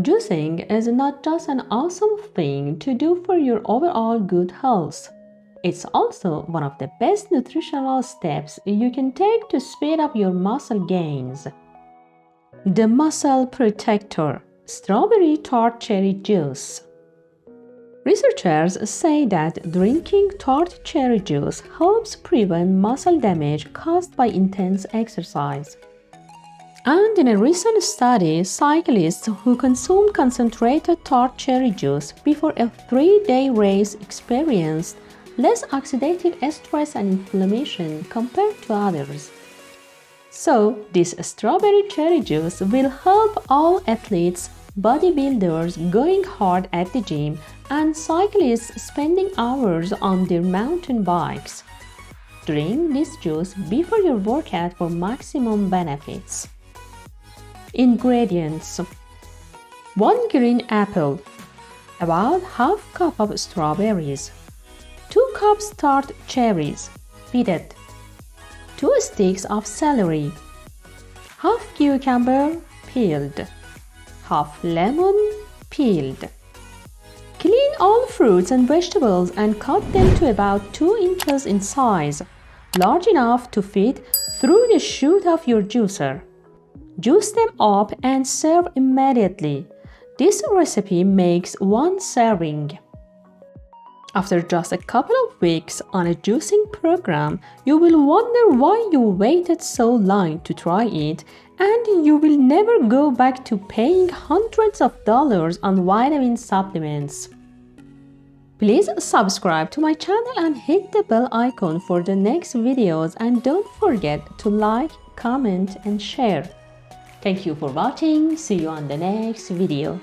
Juicing is not just an awesome thing to do for your overall good health. It's also one of the best nutritional steps you can take to speed up your muscle gains. The Muscle Protector Strawberry-Tart Cherry Juice. Researchers say that drinking tart cherry juice helps prevent muscle damage caused by intense exercise. And in a recent study, cyclists who consumed concentrated tart cherry juice before a 3-day race experienced less oxidative stress and inflammation compared to others. So, this strawberry cherry juice will help all athletes, bodybuilders going hard at the gym, and cyclists spending hours on their mountain bikes. Drink this juice before your workout for maximum benefits. Ingredients: 1 green apple, about half cup of strawberries, 2 cups tart cherries, pitted, 2 sticks of celery, half cucumber peeled, half lemon peeled. Clean all fruits and vegetables and cut them to about 2 inches in size, large enough to fit through the chute of your juicer. Juice them up and serve immediately. This recipe makes 1 serving. After just a couple of weeks on a juicing program, you will wonder why you waited so long to try it, and you will never go back to paying hundreds of dollars on vitamin supplements. Please subscribe to my channel and hit the bell icon for the next videos, and don't forget to like, comment and share. Thank you for watching. See you on the next video.